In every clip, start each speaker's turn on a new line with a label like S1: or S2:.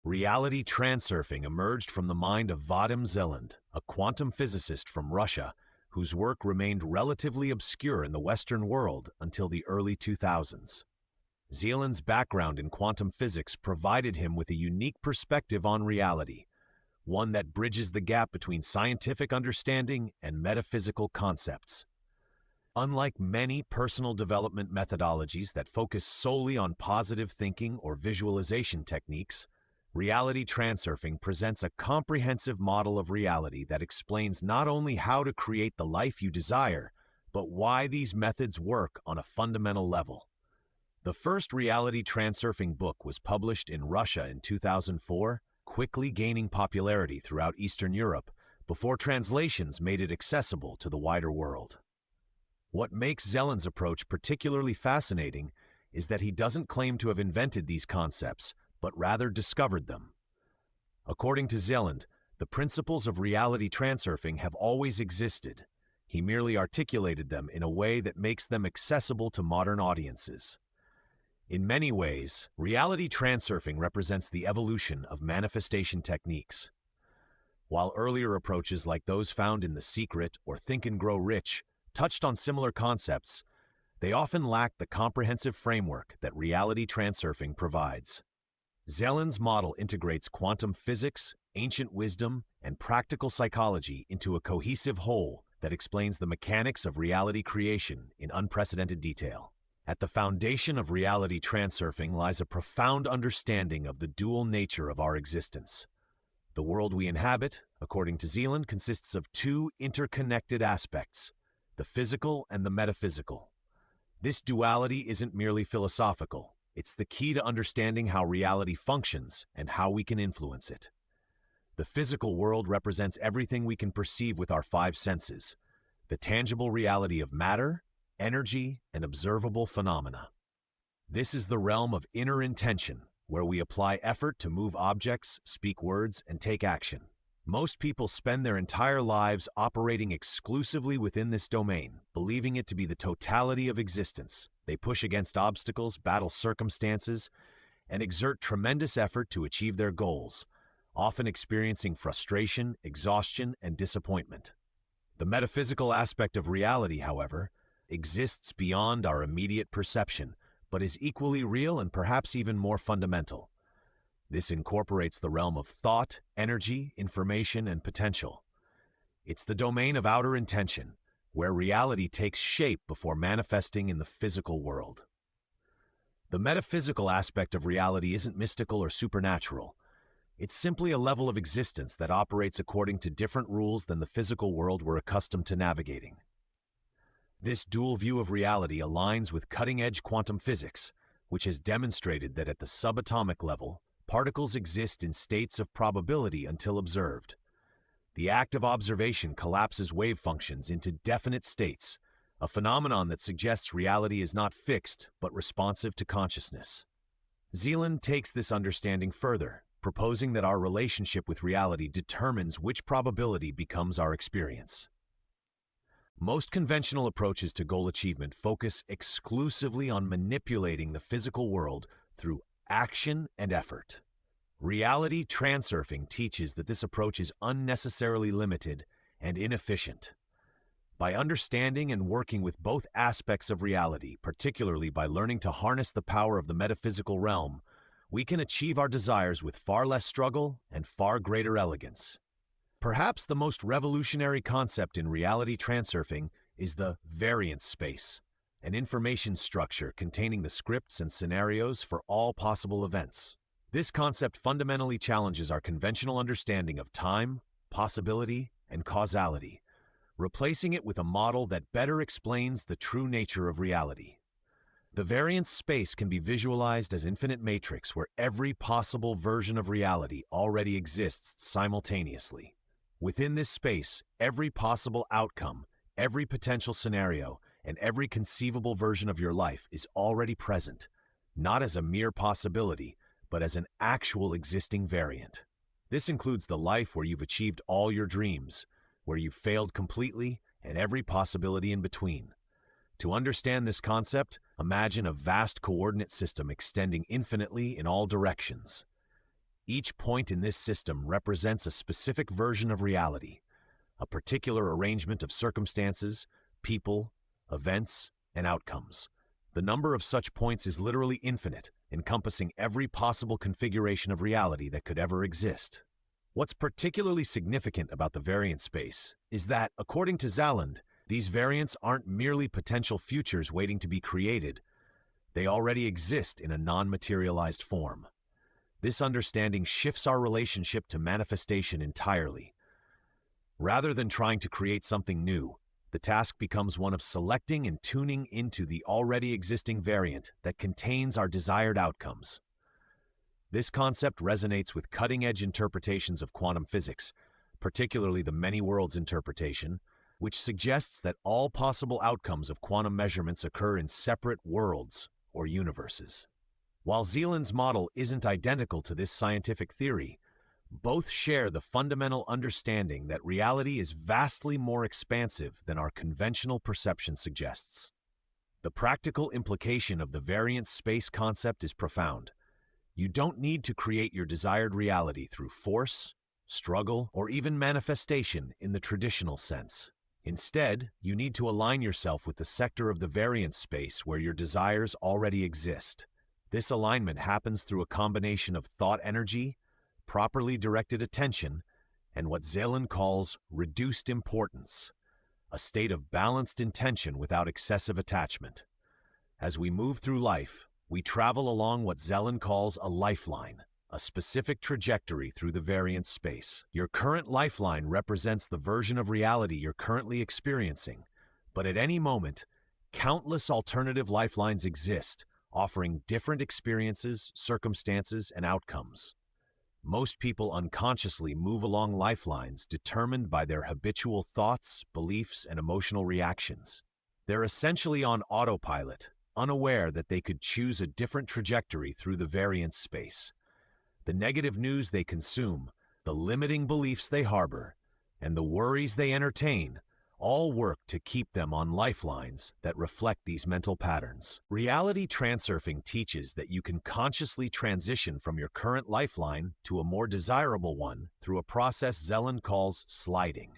S1: Reality transurfing emerged from the mind of Vadim Zeland, a quantum physicist from Russia, whose work remained relatively obscure in the Western world until the early 2000s. Zeland's background in quantum physics provided him with a unique perspective on reality, one that bridges the gap between scientific understanding and metaphysical concepts. Unlike many personal development methodologies that focus solely on positive thinking or visualization techniques, reality transurfing presents a comprehensive model of reality that explains not only how to create the life you desire, but why these methods work on a fundamental level. The first reality transurfing book was published in Russia in 2004, quickly gaining popularity throughout Eastern Europe before translations made it accessible to the wider world. What makes Zeland's approach particularly fascinating is that he doesn't claim to have invented these concepts, but rather discovered them. According to Zeland, the principles of reality transurfing have always existed. He merely articulated them in a way that makes them accessible to modern audiences. In many ways, reality transurfing represents the evolution of manifestation techniques. While earlier approaches like those found in The Secret or Think and Grow Rich touched on similar concepts, they often lacked the comprehensive framework that reality transurfing provides. Zeland's model integrates quantum physics, ancient wisdom, and practical psychology into a cohesive whole that explains the mechanics of reality creation in unprecedented detail. At the foundation of reality transurfing lies a profound understanding of the dual nature of our existence. The world we inhabit, according to Zeland, consists of two interconnected aspects: the physical and the metaphysical. This duality isn't merely philosophical. It's the key to understanding how reality functions and how we can influence it. The physical world represents everything we can perceive with our five senses, the tangible reality of matter, energy, and observable phenomena. This is the realm of inner intention, where we apply effort to move objects, speak words, and take action. Most people spend their entire lives operating exclusively within this domain, believing it to be the totality of existence. They push against obstacles, battle circumstances, and exert tremendous effort to achieve their goals, often experiencing frustration, exhaustion, and disappointment. The metaphysical aspect of reality, however, exists beyond our immediate perception, but is equally real and perhaps even more fundamental. This incorporates the realm of thought, energy, information, and potential. It's the domain of outer intention, where reality takes shape before manifesting in the physical world. The metaphysical aspect of reality isn't mystical or supernatural. It's simply a level of existence that operates according to different rules than the physical world we're accustomed to navigating. This dual view of reality aligns with cutting-edge quantum physics, which has demonstrated that at the subatomic level, particles exist in states of probability until observed. The act of observation collapses wave functions into definite states, a phenomenon that suggests reality is not fixed but responsive to consciousness. Zeland takes this understanding further, proposing that our relationship with reality determines which probability becomes our experience. Most conventional approaches to goal achievement focus exclusively on manipulating the physical world through action and effort. Reality transurfing teaches that this approach is unnecessarily limited and inefficient. By understanding and working with both aspects of reality, particularly by learning to harness the power of the metaphysical realm, we can achieve our desires with far less struggle and far greater elegance. Perhaps the most revolutionary concept in reality transurfing is the variance space, an information structure containing the scripts and scenarios for all possible events. This concept fundamentally challenges our conventional understanding of time, possibility, and causality, replacing it with a model that better explains the true nature of reality. The variance space can be visualized as an infinite matrix where every possible version of reality already exists simultaneously. Within this space, every possible outcome, every potential scenario, and every conceivable version of your life is already present, not as a mere possibility, but as an actual existing variant. This includes the life where you've achieved all your dreams, where you've failed completely, and every possibility in between. To understand this concept, imagine a vast coordinate system extending infinitely in all directions. Each point in this system represents a specific version of reality, a particular arrangement of circumstances, people, events, and outcomes. The number of such points is literally infinite, encompassing every possible configuration of reality that could ever exist. What's particularly significant about the variant space is that, according to Zeland, these variants aren't merely potential futures waiting to be created. They already exist in a non-materialized form. This understanding shifts our relationship to manifestation entirely. Rather than trying to create something new, the task becomes one of selecting and tuning into the already existing variant that contains our desired outcomes. This concept resonates with cutting-edge interpretations of quantum physics, particularly the many worlds interpretation, which suggests that all possible outcomes of quantum measurements occur in separate worlds or universes. While Zeland's model isn't identical to this scientific theory, both share the fundamental understanding that reality is vastly more expansive than our conventional perception suggests. The practical implication of the variant space concept is profound. You don't need to create your desired reality through force, struggle, or even manifestation in the traditional sense. Instead, you need to align yourself with the sector of the variant space where your desires already exist. This alignment happens through a combination of thought energy, properly directed attention, and what Zeland calls reduced importance, a state of balanced intention without excessive attachment. As we move through life, we travel along what Zeland calls a lifeline, a specific trajectory through the variant space. Your current lifeline represents the version of reality you're currently experiencing, but at any moment, countless alternative lifelines exist, offering different experiences, circumstances, and outcomes. Most people unconsciously move along lifelines determined by their habitual thoughts, beliefs, and emotional reactions. They're essentially on autopilot, unaware that they could choose a different trajectory through the variant space. The negative news they consume, the limiting beliefs they harbor, and the worries they entertain all work to keep them on lifelines that reflect these mental patterns. Reality transurfing teaches that you can consciously transition from your current lifeline to a more desirable one through a process Zeland calls sliding.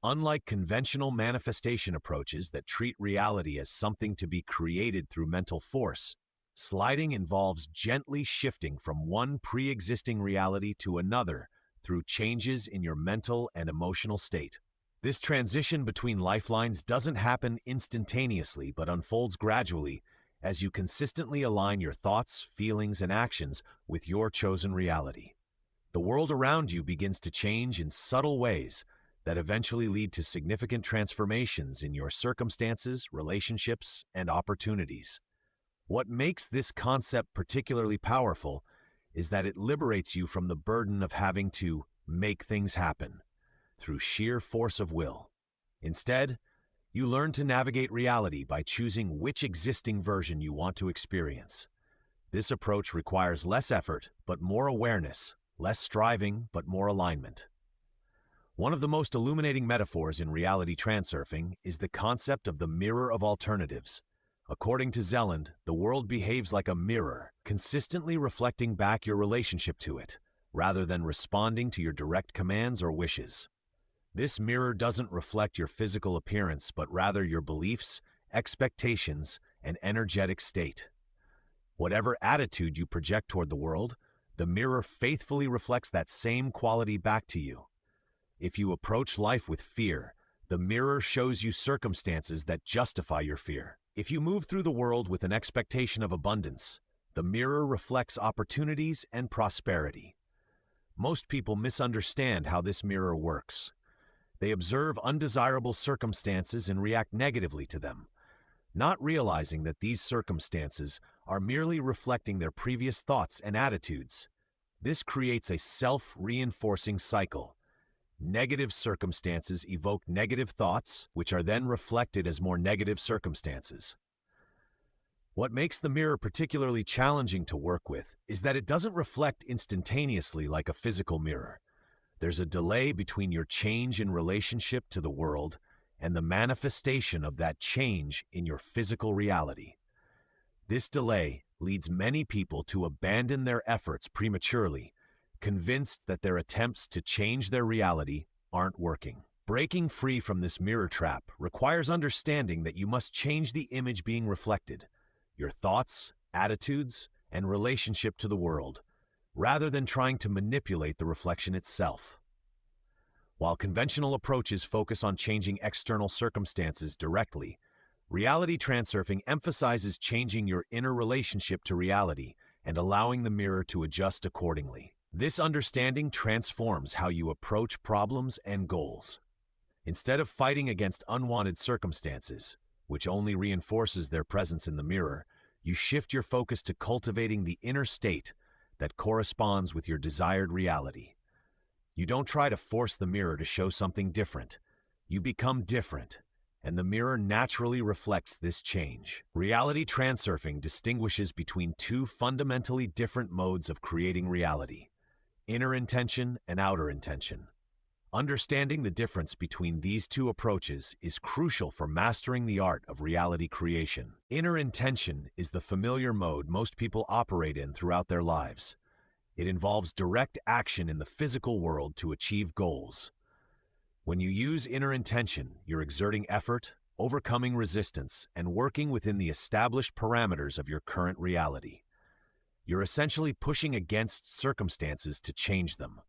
S1: Unlike conventional manifestation approaches that treat reality as something to be created through mental force, sliding involves gently shifting from one pre-existing reality to another through changes in your mental and emotional state. This transition between lifelines doesn't happen instantaneously but unfolds gradually as you consistently align your thoughts, feelings, and actions with your chosen reality. The world around you begins to change in subtle ways that eventually lead to significant transformations in your circumstances, relationships, and opportunities. What makes this concept particularly powerful is that it liberates you from the burden of having to make things happen through sheer force of will. Instead, you learn to navigate reality by choosing which existing version you want to experience. This approach requires less effort but more awareness, less striving but more alignment. One of the most illuminating metaphors in reality transurfing is the concept of the mirror of alternatives. According to Zeland, the world behaves like a mirror, consistently reflecting back your relationship to it, rather than responding to your direct commands or wishes. This mirror doesn't reflect your physical appearance, but rather your beliefs, expectations, and energetic state. Whatever attitude you project toward the world, the mirror faithfully reflects that same quality back to you. If you approach life with fear, the mirror shows you circumstances that justify your fear. If you move through the world with an expectation of abundance, the mirror reflects opportunities and prosperity. Most people misunderstand how this mirror works. They observe undesirable circumstances and react negatively to them, not realizing that these circumstances are merely reflecting their previous thoughts and attitudes. This creates a self-reinforcing cycle. Negative circumstances evoke negative thoughts, which are then reflected as more negative circumstances. What makes the mirror particularly challenging to work with is that it doesn't reflect instantaneously like a physical mirror. There's a delay between your change in relationship to the world and the manifestation of that change in your physical reality. This delay leads many people to abandon their efforts prematurely convinced that their attempts to change their reality aren't working. Breaking free from this mirror trap requires understanding that you must change the image being reflected, your thoughts, attitudes, and relationship to the world, rather than trying to manipulate the reflection itself. While conventional approaches focus on changing external circumstances directly, reality transurfing emphasizes changing your inner relationship to reality and allowing the mirror to adjust accordingly. This understanding transforms how you approach problems and goals. Instead of fighting against unwanted circumstances, which only reinforces their presence in the mirror, you shift your focus to cultivating the inner state that corresponds with your desired reality. You don't try to force the mirror to show something different. You become different, and the mirror naturally reflects this change. Reality transurfing distinguishes between two fundamentally different modes of creating reality: inner intention and outer intention. Understanding the difference between these two approaches is crucial for mastering the art of reality creation. Inner intention is the familiar mode most people operate in throughout their lives. It involves direct action in the physical world to achieve goals. When you use inner intention, you're exerting effort, overcoming resistance, and working within the established parameters of your current reality. You're essentially pushing against circumstances to change them.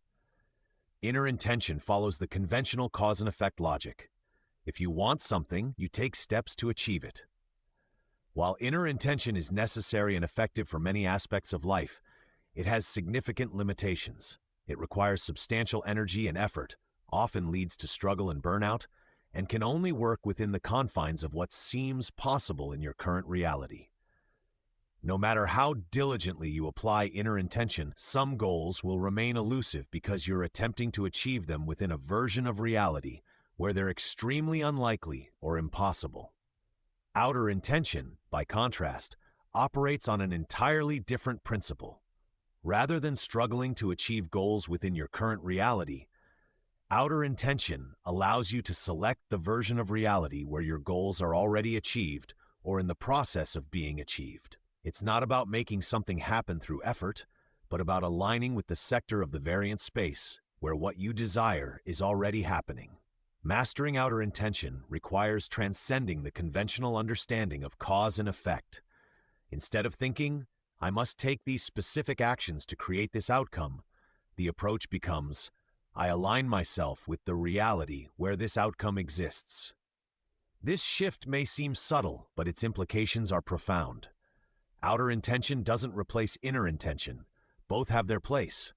S1: Inner intention follows the conventional cause and effect logic. If you want something, you take steps to achieve it. While inner intention is necessary and effective for many aspects of life, it has significant limitations. It requires substantial energy and effort, often leads to struggle and burnout, and can only work within the confines of what seems possible in your current reality. No matter how diligently you apply inner intention, some goals will remain elusive because you're attempting to achieve them within a version of reality where they're extremely unlikely or impossible. Outer intention, by contrast, operates on an entirely different principle. Rather than struggling to achieve goals within your current reality, outer intention allows you to select the version of reality where your goals are already achieved or in the process of being achieved. It's not about making something happen through effort, but about aligning with the sector of the variant space where what you desire is already happening. Mastering outer intention requires transcending the conventional understanding of cause and effect. Instead of thinking, I must take these specific actions to create this outcome, the approach becomes, I align myself with the reality where this outcome exists. This shift may seem subtle, but its implications are profound. Outer intention doesn't replace inner intention. Both have their place.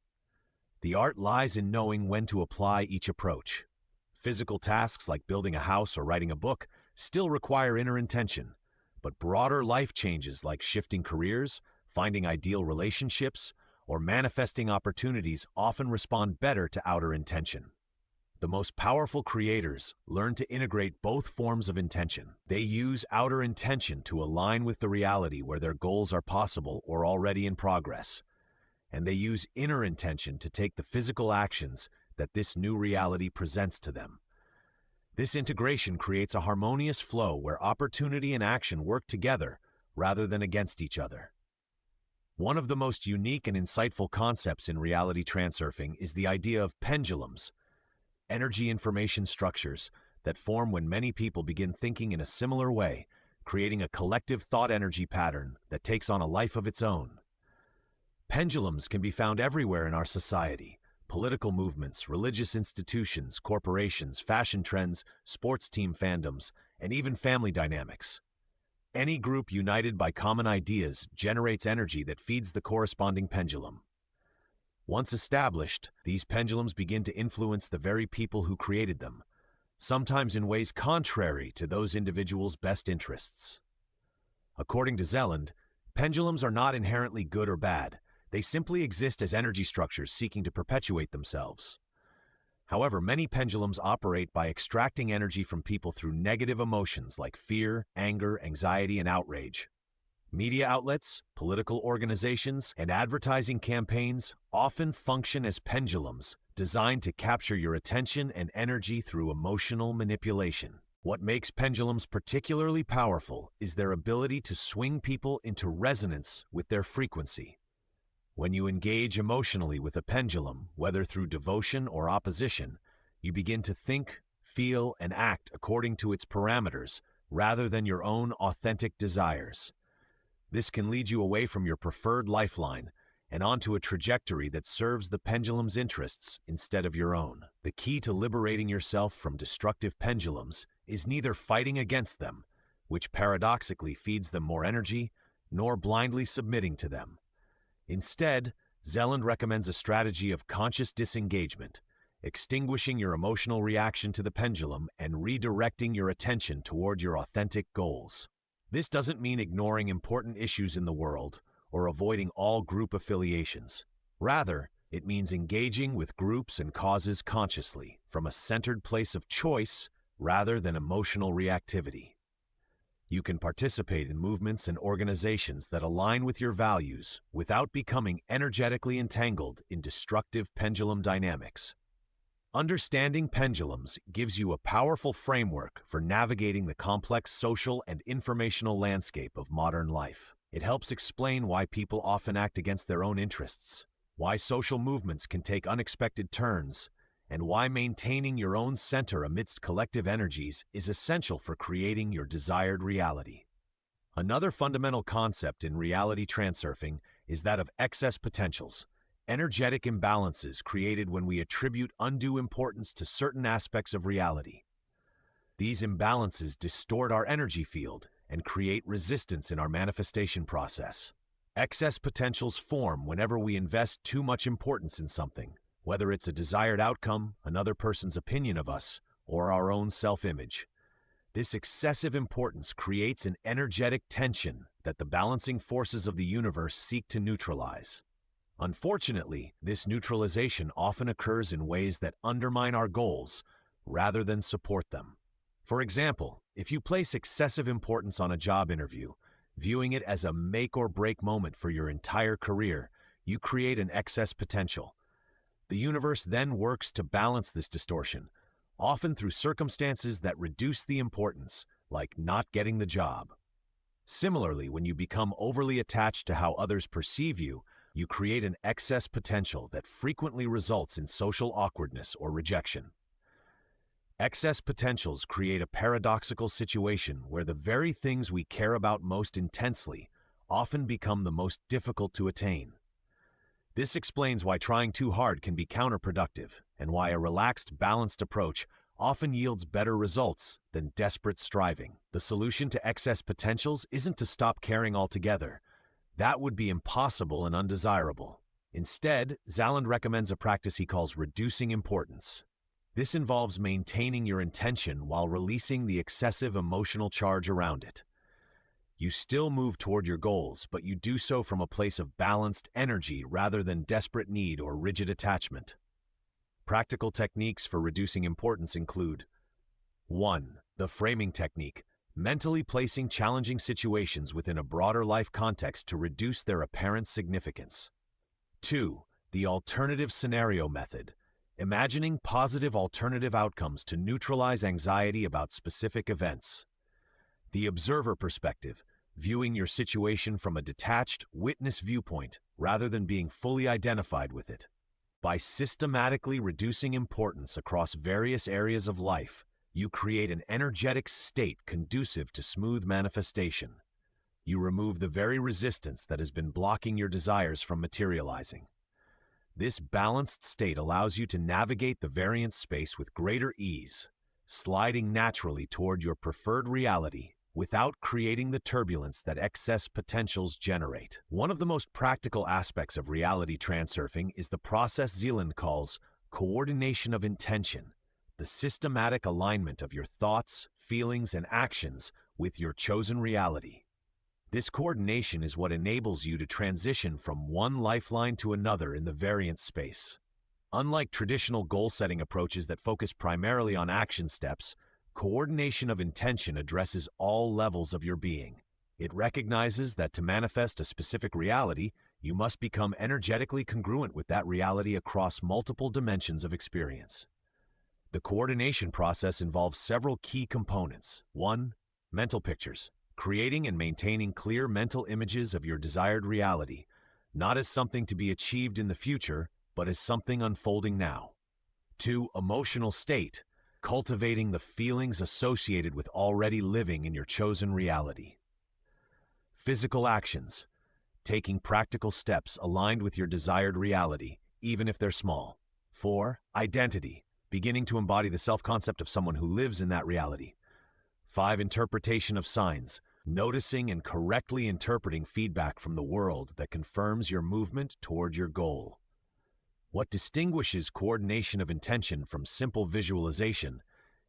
S1: The art lies in knowing when to apply each approach. Physical tasks like building a house or writing a book still require inner intention, but broader life changes like shifting careers, finding ideal relationships, or manifesting opportunities often respond better to outer intention. The most powerful creators learn to integrate both forms of intention. They use outer intention to align with the reality where their goals are possible or already in progress. And they use inner intention to take the physical actions that this new reality presents to them. This integration creates a harmonious flow where opportunity and action work together rather than against each other. One of the most unique and insightful concepts in reality transurfing is the idea of pendulums, energy information structures that form when many people begin thinking in a similar way, creating a collective thought energy pattern that takes on a life of its own. Pendulums can be found everywhere in our society: political movements, religious institutions, corporations, fashion trends, sports team fandoms, and even family dynamics. Any group united by common ideas generates energy that feeds the corresponding pendulum. Once established, these pendulums begin to influence the very people who created them, sometimes in ways contrary to those individuals' best interests. According to Zeland, pendulums are not inherently good or bad. They simply exist as energy structures seeking to perpetuate themselves. However, many pendulums operate by extracting energy from people through negative emotions like fear, anger, anxiety, and outrage. Media outlets, political organizations, and advertising campaigns often function as pendulums designed to capture your attention and energy through emotional manipulation. What makes pendulums particularly powerful is their ability to swing people into resonance with their frequency. When you engage emotionally with a pendulum, whether through devotion or opposition, you begin to think, feel, and act according to its parameters rather than your own authentic desires. This can lead you away from your preferred lifeline and onto a trajectory that serves the pendulum's interests instead of your own. The key to liberating yourself from destructive pendulums is neither fighting against them, which paradoxically feeds them more energy, nor blindly submitting to them. Instead, Zeland recommends a strategy of conscious disengagement, extinguishing your emotional reaction to the pendulum and redirecting your attention toward your authentic goals. This doesn't mean ignoring important issues in the world or avoiding all group affiliations. Rather, it means engaging with groups and causes consciously, from a centered place of choice rather than emotional reactivity. You can participate in movements and organizations that align with your values without becoming energetically entangled in destructive pendulum dynamics. Understanding pendulums gives you a powerful framework for navigating the complex social and informational landscape of modern life. It helps explain why people often act against their own interests, why social movements can take unexpected turns, and why maintaining your own center amidst collective energies is essential for creating your desired reality. Another fundamental concept in reality transurfing is that of excess potentials, energetic imbalances created when we attribute undue importance to certain aspects of reality. These imbalances distort our energy field and create resistance in our manifestation process. Excess potentials form whenever we invest too much importance in something, whether it's a desired outcome, another person's opinion of us, or our own self-image. This excessive importance creates an energetic tension that the balancing forces of the universe seek to neutralize. Unfortunately, this neutralization often occurs in ways that undermine our goals rather than support them. For example, if you place excessive importance on a job interview, viewing it as a make-or-break moment for your entire career, you create an excess potential. The universe then works to balance this distortion, often through circumstances that reduce the importance, like not getting the job. Similarly, when you become overly attached to how others perceive you, you create an excess potential that frequently results in social awkwardness or rejection. Excess potentials create a paradoxical situation where the very things we care about most intensely often become the most difficult to attain. This explains why trying too hard can be counterproductive and why a relaxed, balanced approach often yields better results than desperate striving. The solution to excess potentials isn't to stop caring altogether. That would be impossible and undesirable. Instead, Zeland recommends a practice he calls reducing importance. This involves maintaining your intention while releasing the excessive emotional charge around it. You still move toward your goals, but you do so from a place of balanced energy rather than desperate need or rigid attachment. Practical techniques for reducing importance include: 1. The framing technique, mentally placing challenging situations within a broader life context to reduce their apparent significance. 2. The alternative scenario method, imagining positive alternative outcomes to neutralize anxiety about specific events. The observer perspective, viewing your situation from a detached, witness viewpoint rather than being fully identified with it. By systematically reducing importance across various areas of life, you create an energetic state conducive to smooth manifestation. You remove the very resistance that has been blocking your desires from materializing. This balanced state allows you to navigate the variance space with greater ease, sliding naturally toward your preferred reality without creating the turbulence that excess potentials generate. One of the most practical aspects of reality transurfing is the process Zeland calls coordination of intention, the systematic alignment of your thoughts, feelings, and actions with your chosen reality. This coordination is what enables you to transition from one lifeline to another in the variance space. Unlike traditional goal-setting approaches that focus primarily on action steps, coordination of intention addresses all levels of your being. It recognizes that to manifest a specific reality, you must become energetically congruent with that reality across multiple dimensions of experience. The coordination process involves several key components. 1. Mental pictures. Creating and maintaining clear mental images of your desired reality, not as something to be achieved in the future, but as something unfolding now. 2. Emotional state, cultivating the feelings associated with already living in your chosen reality. Physical actions, taking practical steps aligned with your desired reality, even if they're small. 4. Identity, beginning to embody the self-concept of someone who lives in that reality. 5. Interpretation of signs, noticing and correctly interpreting feedback from the world that confirms your movement toward your goal. What distinguishes coordination of intention from simple visualization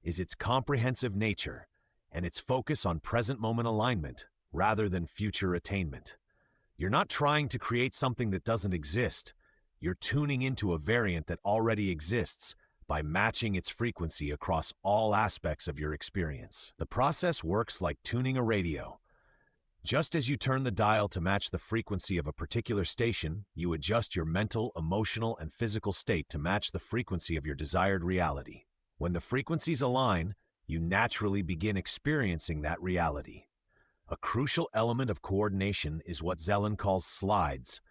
S1: is its comprehensive nature and its focus on present moment alignment rather than future attainment. You're not trying to create something that doesn't exist. You're tuning into a variant that already exists by matching its frequency across all aspects of your experience. The process works like tuning a radio. Just as you turn the dial to match the frequency of a particular station, you adjust your mental, emotional, and physical state to match the frequency of your desired reality. When the frequencies align, you naturally begin experiencing that reality. A crucial element of coordination is what Zeland calls slides,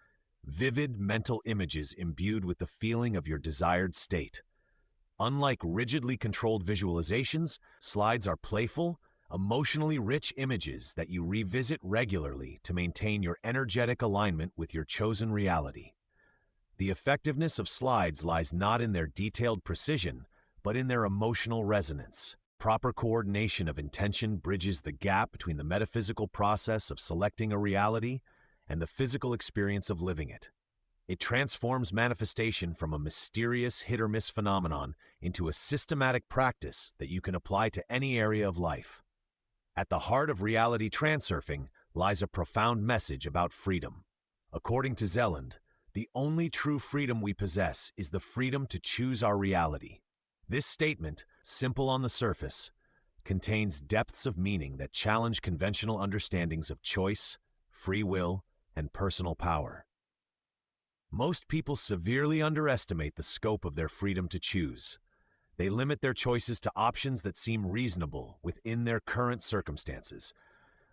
S1: vivid mental images imbued with the feeling of your desired state. Unlike rigidly controlled visualizations, slides are playful, emotionally rich images that you revisit regularly to maintain your energetic alignment with your chosen reality. The effectiveness of slides lies not in their detailed precision, but in their emotional resonance. Proper coordination of intention bridges the gap between the metaphysical process of selecting a reality and the physical experience of living it. It transforms manifestation from a mysterious hit-or-miss phenomenon into a systematic practice that you can apply to any area of life. At the heart of reality transurfing lies a profound message about freedom. According to Zeland, the only true freedom we possess is the freedom to choose our reality. This statement, simple on the surface, contains depths of meaning that challenge conventional understandings of choice, free will, and personal power. Most people severely underestimate the scope of their freedom to choose. They limit their choices to options that seem reasonable within their current circumstances,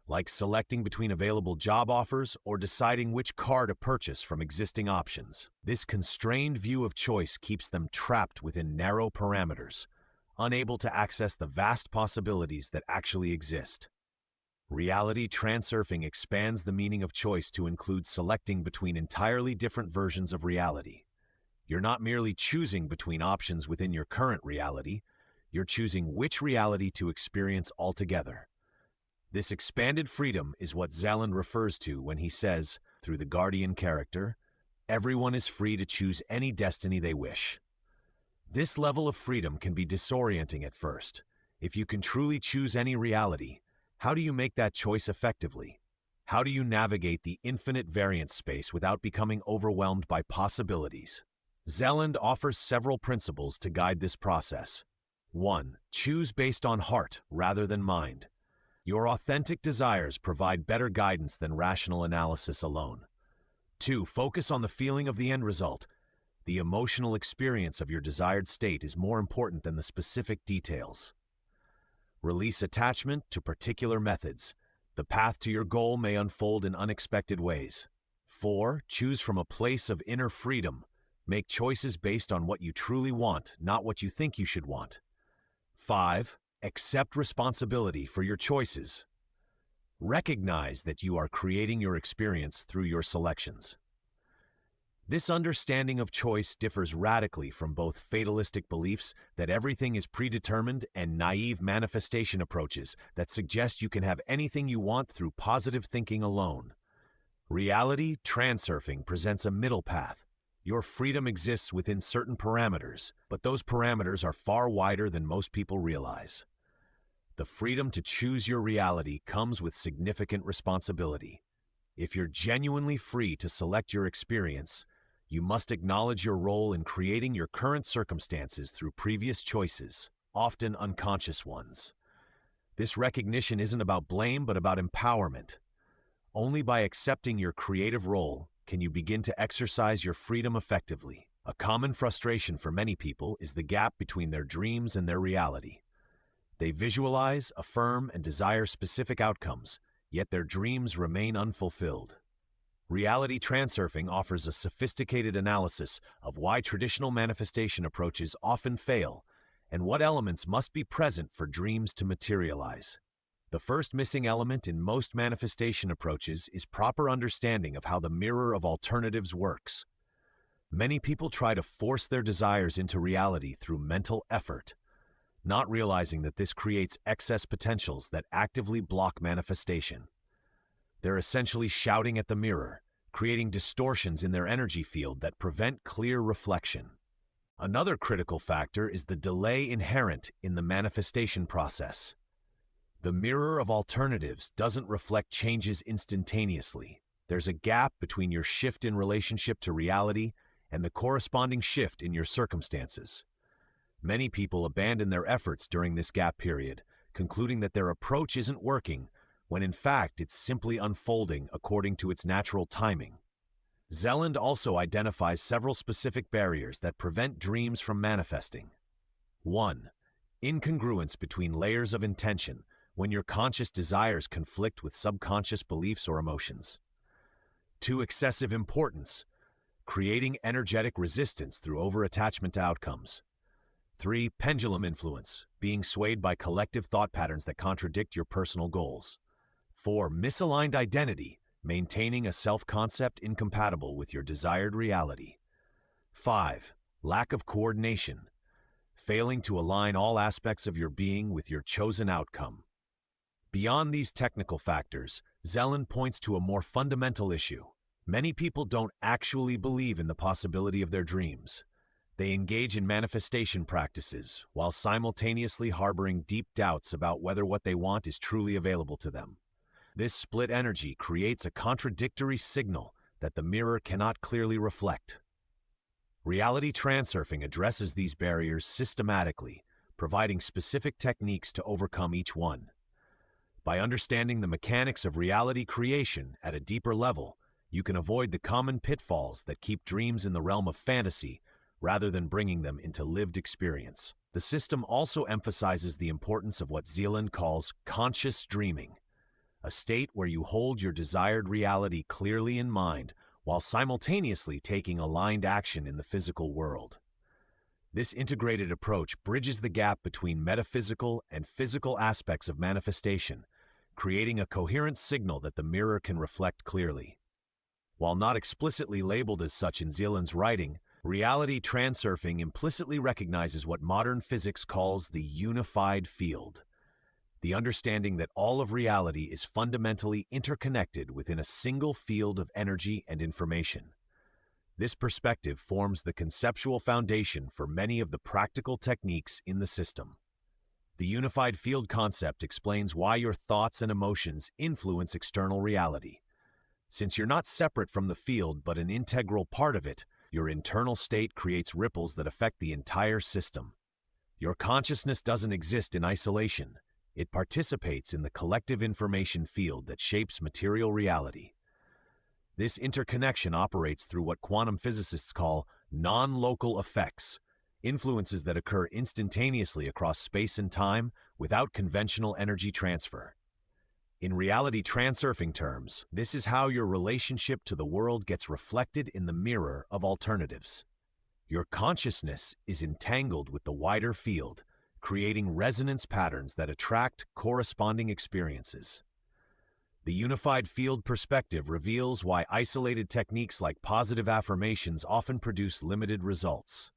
S1: like selecting between available job offers or deciding which car to purchase from existing options. This constrained view of choice keeps them trapped within narrow parameters, unable to access the vast possibilities that actually exist. Reality transurfing expands the meaning of choice to include selecting between entirely different versions of reality. You're not merely choosing between options within your current reality, you're choosing which reality to experience altogether. This expanded freedom is what Zeland refers to when he says, through the guardian character, everyone is free to choose any destiny they wish. This level of freedom can be disorienting at first. If you can truly choose any reality, how do you make that choice effectively? How do you navigate the infinite variance space without becoming overwhelmed by possibilities? Zeland offers several principles to guide this process. 1. Choose based on heart rather than mind. Your authentic desires provide better guidance than rational analysis alone. 2. Focus on the feeling of the end result. The emotional experience of your desired state is more important than the specific details. Release attachment to particular methods. The path to your goal may unfold in unexpected ways. 4. Choose from a place of inner freedom. Make choices based on what you truly want, not what you think you should want. 5. Accept responsibility for your choices. Recognize that you are creating your experience through your selections. This understanding of choice differs radically from both fatalistic beliefs that everything is predetermined and naive manifestation approaches that suggest you can have anything you want through positive thinking alone. Reality transurfing presents a middle path. Your freedom exists within certain parameters, but those parameters are far wider than most people realize. The freedom to choose your reality comes with significant responsibility. If you're genuinely free to select your experience, you must acknowledge your role in creating your current circumstances through previous choices, often unconscious ones. This recognition isn't about blame, but about empowerment. Only by accepting your creative role can you begin to exercise your freedom effectively. A common frustration for many people is the gap between their dreams and their reality. They visualize, affirm, and desire specific outcomes, yet their dreams remain unfulfilled. Reality transurfing offers a sophisticated analysis of why traditional manifestation approaches often fail and what elements must be present for dreams to materialize. The first missing element in most manifestation approaches is proper understanding of how the mirror of alternatives works. Many people try to force their desires into reality through mental effort, not realizing that this creates excess potentials that actively block manifestation. They're essentially shouting at the mirror, creating distortions in their energy field that prevent clear reflection. Another critical factor is the delay inherent in the manifestation process. The mirror of alternatives doesn't reflect changes instantaneously. There's a gap between your shift in relationship to reality and the corresponding shift in your circumstances. Many people abandon their efforts during this gap period, concluding that their approach isn't working, when in fact it's simply unfolding according to its natural timing. Zeland also identifies several specific barriers that prevent dreams from manifesting. 1. Incongruence between layers of intention, when your conscious desires conflict with subconscious beliefs or emotions. 2. Excessive importance, creating energetic resistance through over-attachment to outcomes. 3. Pendulum influence, being swayed by collective thought patterns that contradict your personal goals. 4. Misaligned identity, maintaining a self-concept incompatible with your desired reality. 5. Lack of coordination, failing to align all aspects of your being with your chosen outcome. Beyond these technical factors, Zeland points to a more fundamental issue. Many people don't actually believe in the possibility of their dreams. They engage in manifestation practices while simultaneously harboring deep doubts about whether what they want is truly available to them. This split energy creates a contradictory signal that the mirror cannot clearly reflect. Reality transurfing addresses these barriers systematically, providing specific techniques to overcome each one. By understanding the mechanics of reality creation at a deeper level, you can avoid the common pitfalls that keep dreams in the realm of fantasy rather than bringing them into lived experience. The system also emphasizes the importance of what Zeland calls conscious dreaming, a state where you hold your desired reality clearly in mind while simultaneously taking aligned action in the physical world. This integrated approach bridges the gap between metaphysical and physical aspects of manifestation, creating a coherent signal that the mirror can reflect clearly. While not explicitly labeled as such in Zeland's writing, reality transurfing implicitly recognizes what modern physics calls the unified field. The understanding that all of reality is fundamentally interconnected within a single field of energy and information. This perspective forms the conceptual foundation for many of the practical techniques in the system. The unified field concept explains why your thoughts and emotions influence external reality. Since you're not separate from the field but an integral part of it, your internal state creates ripples that affect the entire system. Your consciousness doesn't exist in isolation. It participates in the collective information field that shapes material reality. This interconnection operates through what quantum physicists call non-local effects, influences that occur instantaneously across space and time without conventional energy transfer. In reality transurfing terms, this is how your relationship to the world gets reflected in the mirror of alternatives. Your consciousness is entangled with the wider field, creating resonance patterns that attract corresponding experiences. The unified field perspective reveals why isolated techniques like positive affirmations often produce limited results.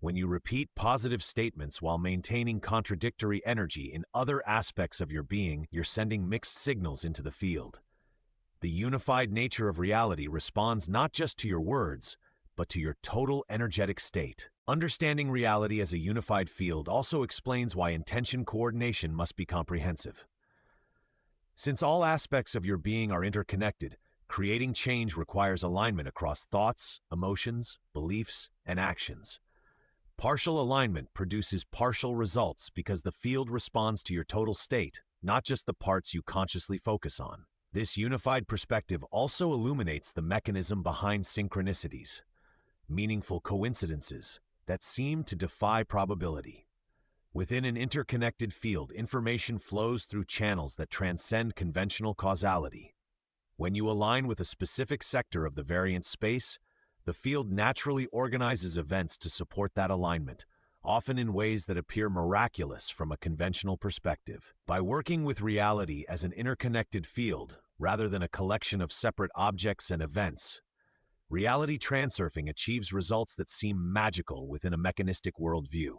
S1: When you repeat positive statements while maintaining contradictory energy in other aspects of your being, you're sending mixed signals into the field. The unified nature of reality responds not just to your words, but to your total energetic state. Understanding reality as a unified field also explains why intention coordination must be comprehensive. Since all aspects of your being are interconnected, creating change requires alignment across thoughts, emotions, beliefs, and actions. Partial alignment produces partial results because the field responds to your total state, not just the parts you consciously focus on. This unified perspective also illuminates the mechanism behind synchronicities, meaningful coincidences that seem to defy probability. Within an interconnected field, information flows through channels that transcend conventional causality. When you align with a specific sector of the variant space, the field naturally organizes events to support that alignment, often in ways that appear miraculous from a conventional perspective. By working with reality as an interconnected field, rather than a collection of separate objects and events, reality transurfing achieves results that seem magical within a mechanistic worldview.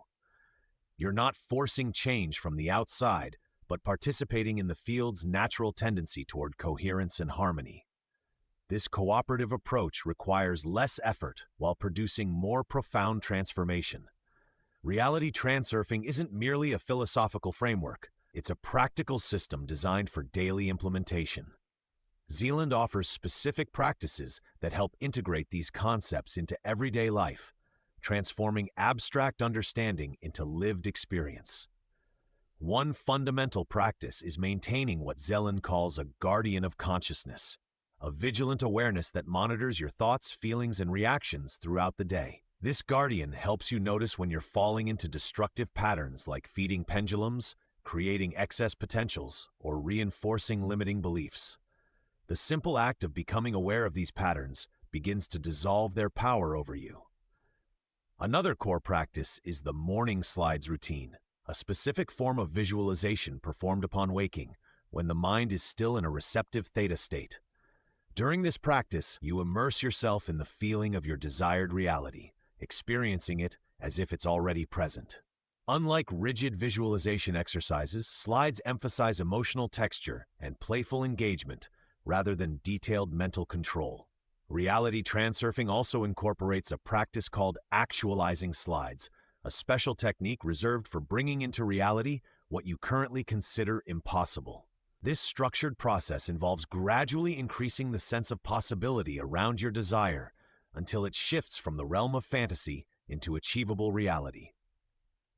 S1: You're not forcing change from the outside, but participating in the field's natural tendency toward coherence and harmony. This cooperative approach requires less effort while producing more profound transformation. Reality transurfing isn't merely a philosophical framework, it's a practical system designed for daily implementation. Zeland offers specific practices that help integrate these concepts into everyday life, transforming abstract understanding into lived experience. One fundamental practice is maintaining what Zeland calls a guardian of consciousness, a vigilant awareness that monitors your thoughts, feelings, and reactions throughout the day. This guardian helps you notice when you're falling into destructive patterns like feeding pendulums, creating excess potentials, or reinforcing limiting beliefs. The simple act of becoming aware of these patterns begins to dissolve their power over you. Another core practice is the morning slides routine, a specific form of visualization performed upon waking, when the mind is still in a receptive theta state. During this practice, you immerse yourself in the feeling of your desired reality, experiencing it as if it's already present. Unlike rigid visualization exercises, slides emphasize emotional texture and playful engagement rather than detailed mental control. Reality transurfing also incorporates a practice called actualizing slides, a special technique reserved for bringing into reality what you currently consider impossible. This structured process involves gradually increasing the sense of possibility around your desire until it shifts from the realm of fantasy into achievable reality.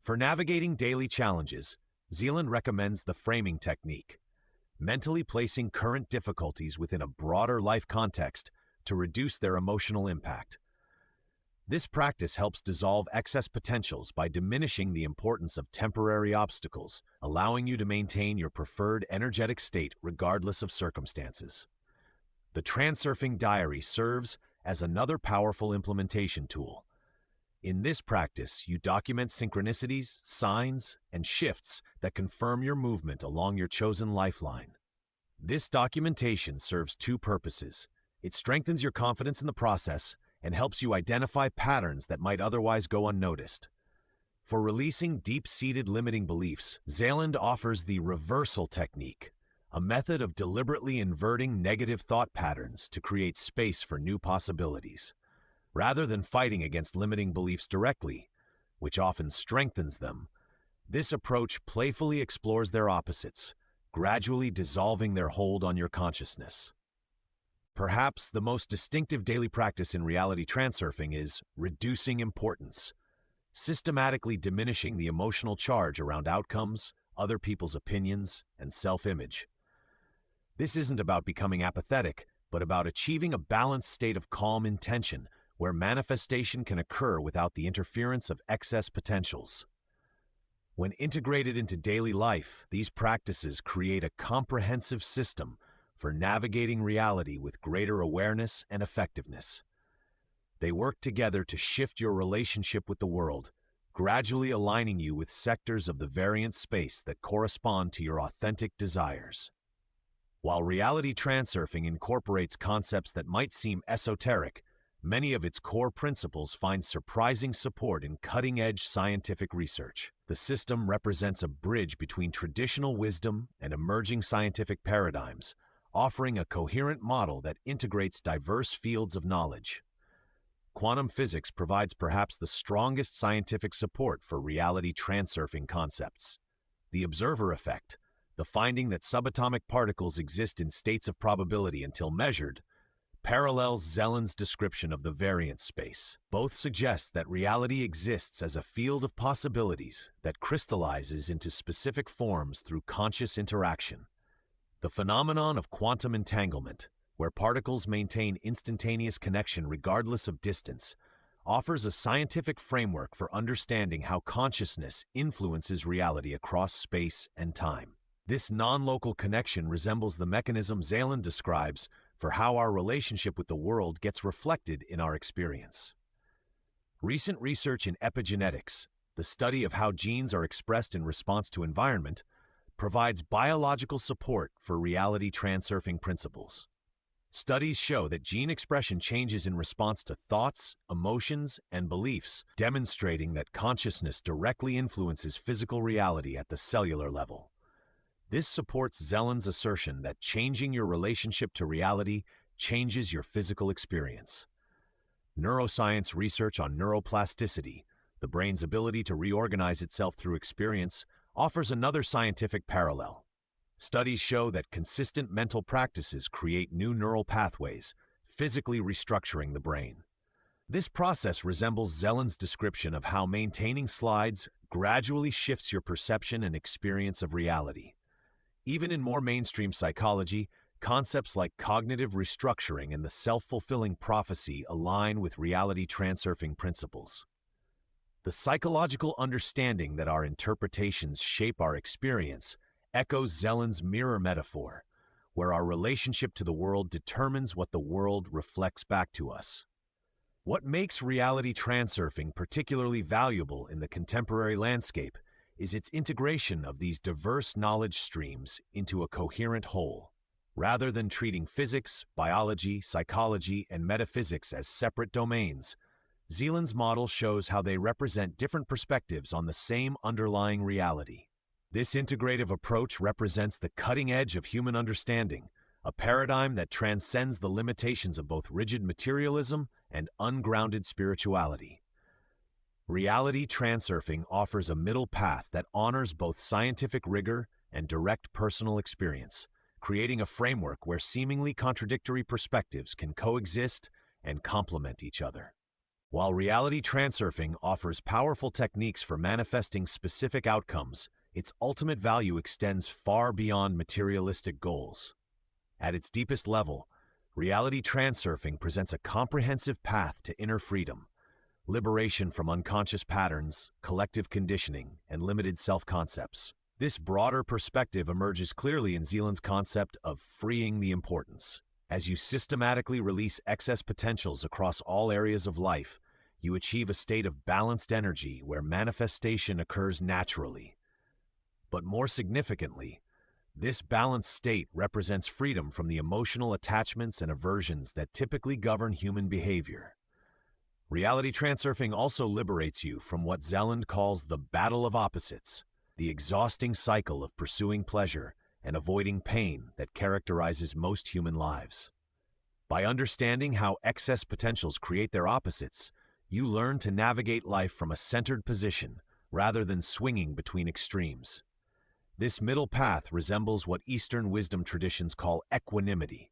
S1: For navigating daily challenges, Zeland recommends the framing technique, mentally placing current difficulties within a broader life context to reduce their emotional impact. This practice helps dissolve excess potentials by diminishing the importance of temporary obstacles, allowing you to maintain your preferred energetic state regardless of circumstances. The transurfing diary serves as another powerful implementation tool. In this practice, you document synchronicities, signs, and shifts that confirm your movement along your chosen lifeline. This documentation serves two purposes. It strengthens your confidence in the process and helps you identify patterns that might otherwise go unnoticed. For releasing deep-seated limiting beliefs, Zeland offers the reversal technique, a method of deliberately inverting negative thought patterns to create space for new possibilities. Rather than fighting against limiting beliefs directly, which often strengthens them, this approach playfully explores their opposites, gradually dissolving their hold on your consciousness. Perhaps the most distinctive daily practice in reality transurfing is reducing importance, systematically diminishing the emotional charge around outcomes, other people's opinions, and self-image. This isn't about becoming apathetic, but about achieving a balanced state of calm intention where manifestation can occur without the interference of excess potentials. When integrated into daily life, these practices create a comprehensive system for navigating reality with greater awareness and effectiveness. They work together to shift your relationship with the world, gradually aligning you with sectors of the variant space that correspond to your authentic desires. While reality transurfing incorporates concepts that might seem esoteric, many of its core principles find surprising support in cutting-edge scientific research. The system represents a bridge between traditional wisdom and emerging scientific paradigms, offering a coherent model that integrates diverse fields of knowledge. Quantum physics provides perhaps the strongest scientific support for reality transurfing concepts. The observer effect, the finding that subatomic particles exist in states of probability until measured, parallels Zeland's description of the variance space. Both suggest that reality exists as a field of possibilities that crystallizes into specific forms through conscious interaction. The phenomenon of quantum entanglement, where particles maintain instantaneous connection regardless of distance, offers a scientific framework for understanding how consciousness influences reality across space and time. This non-local connection resembles the mechanism Zeland describes for how our relationship with the world gets reflected in our experience. Recent research in epigenetics, the study of how genes are expressed in response to environment, provides biological support for reality transurfing principles. Studies show that gene expression changes in response to thoughts, emotions, and beliefs, demonstrating that consciousness directly influences physical reality at the cellular level. This supports Zeland's assertion that changing your relationship to reality changes your physical experience. Neuroscience research on neuroplasticity, the brain's ability to reorganize itself through experience, offers another scientific parallel. Studies show that consistent mental practices create new neural pathways, physically restructuring the brain. This process resembles Zeland's description of how maintaining slides gradually shifts your perception and experience of reality. Even in more mainstream psychology, concepts like cognitive restructuring and the self-fulfilling prophecy align with reality transurfing principles. The psychological understanding that our interpretations shape our experience echoes Zeland's mirror metaphor, where our relationship to the world determines what the world reflects back to us. What makes reality transurfing particularly valuable in the contemporary landscape is its integration of these diverse knowledge streams into a coherent whole. Rather than treating physics, biology, psychology, and metaphysics as separate domains, Zeland's model shows how they represent different perspectives on the same underlying reality. This integrative approach represents the cutting edge of human understanding, a paradigm that transcends the limitations of both rigid materialism and ungrounded spirituality. Reality transurfing offers a middle path that honors both scientific rigor and direct personal experience, creating a framework where seemingly contradictory perspectives can coexist and complement each other. While reality transurfing offers powerful techniques for manifesting specific outcomes, its ultimate value extends far beyond materialistic goals. At its deepest level, reality transurfing presents a comprehensive path to inner freedom, liberation from unconscious patterns, collective conditioning, and limited self-concepts. This broader perspective emerges clearly in Zeland's concept of freeing the importance. As you systematically release excess potentials across all areas of life, you achieve a state of balanced energy where manifestation occurs naturally. But more significantly, this balanced state represents freedom from the emotional attachments and aversions that typically govern human behavior. Reality transurfing also liberates you from what Zeland calls the battle of opposites, the exhausting cycle of pursuing pleasure and avoiding pain that characterizes most human lives. By understanding how excess potentials create their opposites, you learn to navigate life from a centered position rather than swinging between extremes. This middle path resembles what Eastern wisdom traditions call equanimity,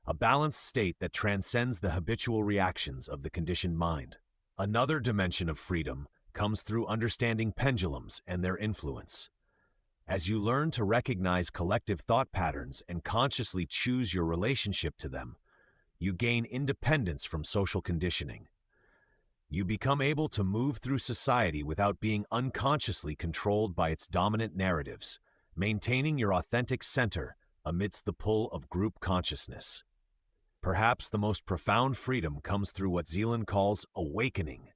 S1: a balanced state that transcends the habitual reactions of the conditioned mind. Another dimension of freedom comes through understanding pendulums and their influence. As you learn to recognize collective thought patterns and consciously choose your relationship to them, you gain independence from social conditioning. You become able to move through society without being unconsciously controlled by its dominant narratives, maintaining your authentic center amidst the pull of group consciousness. Perhaps the most profound freedom comes through what Zeland calls awakening,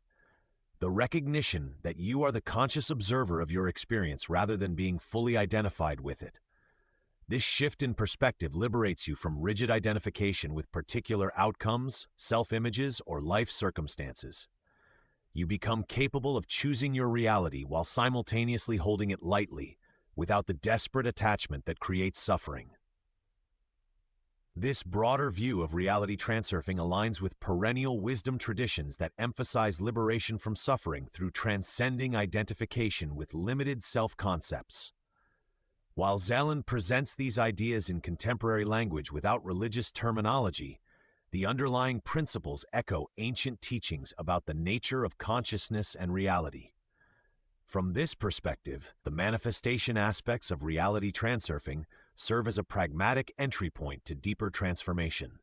S1: the recognition that you are the conscious observer of your experience rather than being fully identified with it. This shift in perspective liberates you from rigid identification with particular outcomes, self-images, or life circumstances. You become capable of choosing your reality while simultaneously holding it lightly, without the desperate attachment that creates suffering. This broader view of reality transurfing aligns with perennial wisdom traditions that emphasize liberation from suffering through transcending identification with limited self-concepts. While Zeland presents these ideas in contemporary language without religious terminology, the underlying principles echo ancient teachings about the nature of consciousness and reality. From this perspective, the manifestation aspects of reality transurfing serve as a pragmatic entry point to deeper transformation.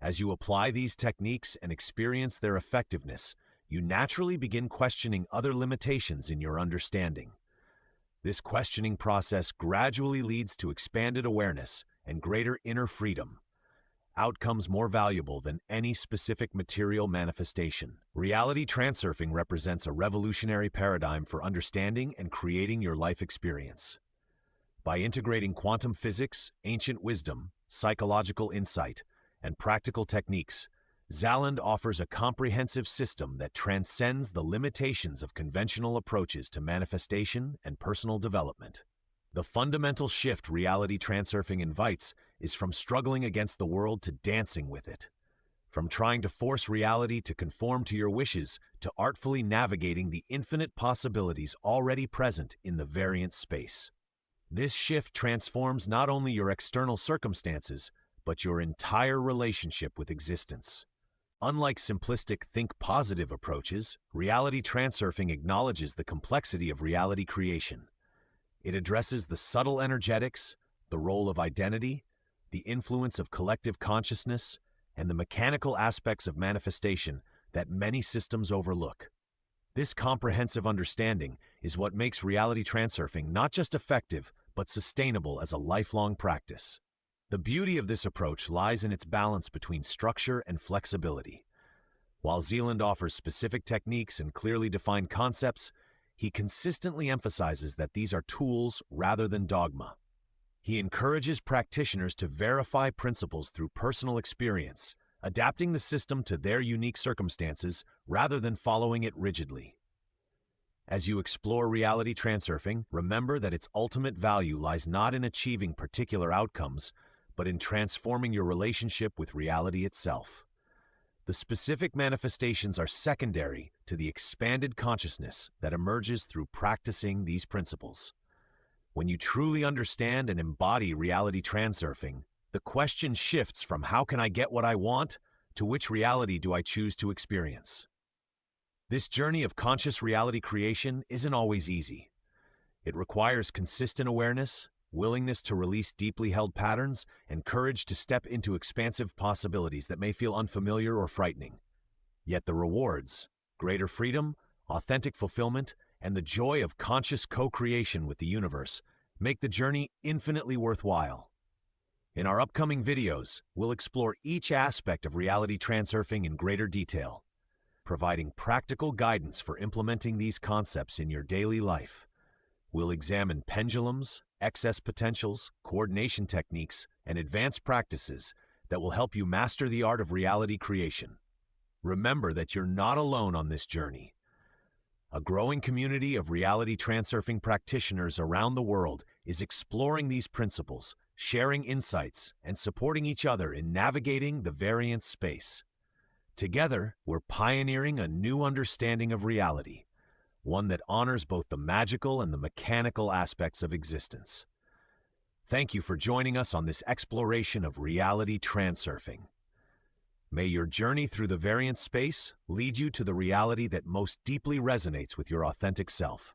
S1: As you apply these techniques and experience their effectiveness, you naturally begin questioning other limitations in your understanding. This questioning process gradually leads to expanded awareness and greater inner freedom. outcomes more valuable than any specific material manifestation. Reality transurfing represents a revolutionary paradigm for understanding and creating your life experience. By integrating quantum physics, ancient wisdom, psychological insight, and practical techniques, Zeland offers a comprehensive system that transcends the limitations of conventional approaches to manifestation and personal development. The fundamental shift reality transurfing invites is from struggling against the world to dancing with it. From trying to force reality to conform to your wishes to artfully navigating the infinite possibilities already present in the variant space. This shift transforms not only your external circumstances, but your entire relationship with existence. Unlike simplistic think-positive approaches, reality transurfing acknowledges the complexity of reality creation. It addresses the subtle energetics, the role of identity, the influence of collective consciousness, and the mechanical aspects of manifestation that many systems overlook. This comprehensive understanding is what makes reality transurfing not just effective, but sustainable as a lifelong practice. The beauty of this approach lies in its balance between structure and flexibility. While Zeland offers specific techniques and clearly defined concepts, he consistently emphasizes that these are tools rather than dogma. He encourages practitioners to verify principles through personal experience, adapting the system to their unique circumstances rather than following it rigidly. As you explore reality transurfing, remember that its ultimate value lies not in achieving particular outcomes, but in transforming your relationship with reality itself. The specific manifestations are secondary to the expanded consciousness that emerges through practicing these principles. When you truly understand and embody reality transurfing, the question shifts from how can I get what I want to which reality do I choose to experience. This journey of conscious reality creation isn't always easy. It requires consistent awareness, willingness to release deeply held patterns, and courage to step into expansive possibilities that may feel unfamiliar or frightening. Yet the rewards, greater freedom, authentic fulfillment, and the joy of conscious co-creation with the universe make the journey infinitely worthwhile. In our upcoming videos, we'll explore each aspect of reality transurfing in greater detail, providing practical guidance for implementing these concepts in your daily life. We'll examine pendulums, excess potentials, coordination techniques, and advanced practices that will help you master the art of reality creation. Remember that you're not alone on this journey. A growing community of reality transurfing practitioners around the world is exploring these principles, sharing insights, and supporting each other in navigating the variant space. Together, we're pioneering a new understanding of reality, one that honors both the magical and the mechanical aspects of existence. Thank you for joining us on this exploration of reality transurfing. May your journey through the variant space lead you to the reality that most deeply resonates with your authentic self.